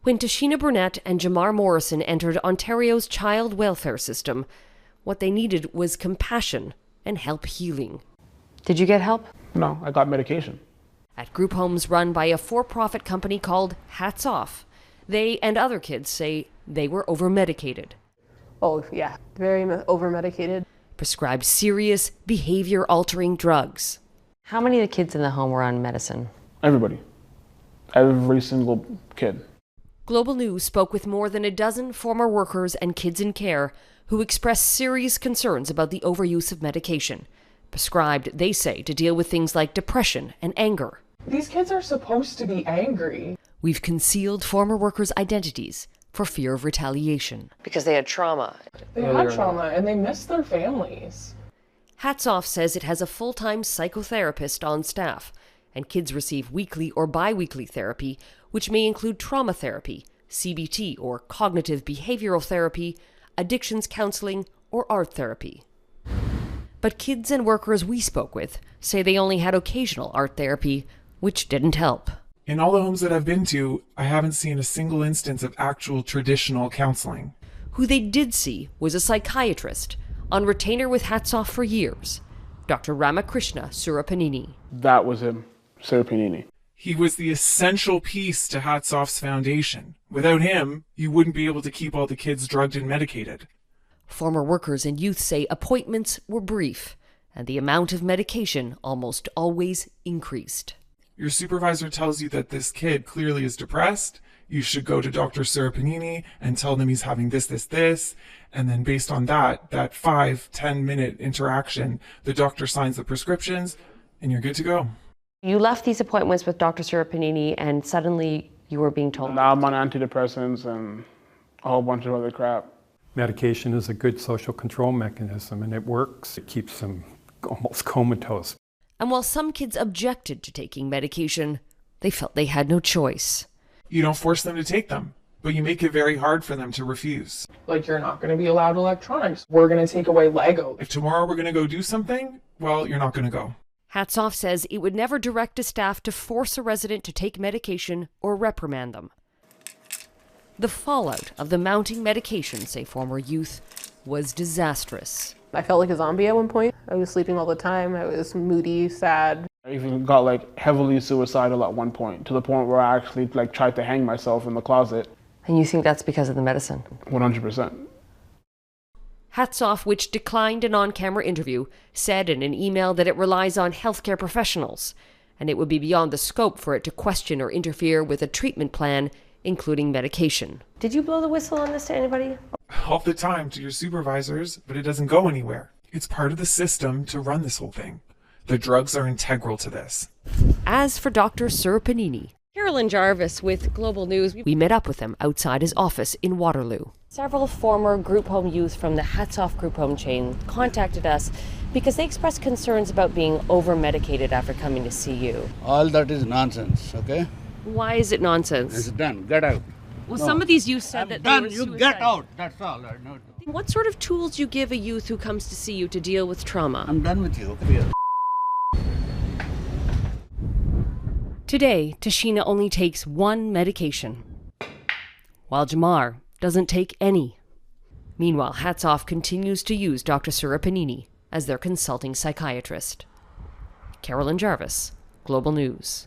When Tisheena Burnette and Jamar Morrison entered Ontario's child welfare system, what they needed was compassion and help healing. Did you get help? No, I got medication. At group homes run by a for-profit company called Hats Off, they and other kids say they were overmedicated. Oh yeah, very overmedicated. Prescribed serious, behavior-altering drugs. How many of the kids in the home were on medicine? Everybody. Every single kid. Global News spoke with more than a dozen former workers and kids in care who expressed serious concerns about the overuse of medication, prescribed, they say, to deal with things like depression and anger. These kids are supposed to be angry. We've concealed former workers' identities for fear of retaliation. Because they had trauma. They had trauma and they miss their families. Hats Off says it has a full-time psychotherapist on staff, and kids receive weekly or bi-weekly therapy, which may include trauma therapy, CBT or cognitive behavioral therapy, addictions counseling, or art therapy. But kids and workers we spoke with say they only had occasional art therapy, which didn't help. In all the homes that I've been to, I haven't seen a single instance of actual traditional counseling. Who they did see was a psychiatrist, on retainer with Hats Off for years, Dr. Ramakrishna Surapanini. That was him, Surapanini. He was the essential piece to Hats Off's foundation. Without him, you wouldn't be able to keep all the kids drugged and medicated. Former workers and youth say appointments were brief, and the amount of medication almost always increased. Your supervisor tells you that this kid clearly is depressed. You should go to Dr. Surapanini and tell them he's having this. And then based on that 5-10 minute interaction, the doctor signs the prescriptions and you're good to go. You left these appointments with Dr. Surapanini and suddenly you were being told. Now I'm on antidepressants and a whole bunch of other crap. Medication is a good social control mechanism and it works. It keeps them almost comatose. And while some kids objected to taking medication, they felt they had no choice. You don't force them to take them, but you make it very hard for them to refuse. Like, you're not going to be allowed electronics. We're going to take away Lego. If tomorrow we're going to go do something, well, you're not going to go. Hats Off says it would never direct a staff to force a resident to take medication or reprimand them. The fallout of the mounting medication, say former youth, was disastrous. I felt like a zombie at one point. I was sleeping all the time. I was moody, sad. I even got heavily suicidal at one point, to the point where I actually tried to hang myself in the closet. And you think that's because of the medicine? 100%. Hats Off, which declined an on-camera interview, said in an email that it relies on healthcare professionals, and it would be beyond the scope for it to question or interfere with a treatment plan, including medication. Did you blow the whistle on this to anybody? All the time to your supervisors, but it doesn't go anywhere. It's part of the system to run this whole thing. The drugs are integral to this. As for Dr. Surapanini, Carolyn Jarvis with Global News, we met up with him outside his office in Waterloo. Several former group home youth from the Hats Off group home chain contacted us because they expressed concerns about being over-medicated after coming to see you. All that is nonsense, okay? Why is it nonsense? It's done. Get out. Well, some of these youth said that done. they were You suicide. get out. That's all. I know. What sort of tools do you give a youth who comes to see you to deal with trauma? I'm done with you. Okay? Today, Tisheena only takes one medication, while Jamar doesn't take any. Meanwhile, Hats Off continues to use Dr. Surapanini as their consulting psychiatrist. Carolyn Jarvis, Global News.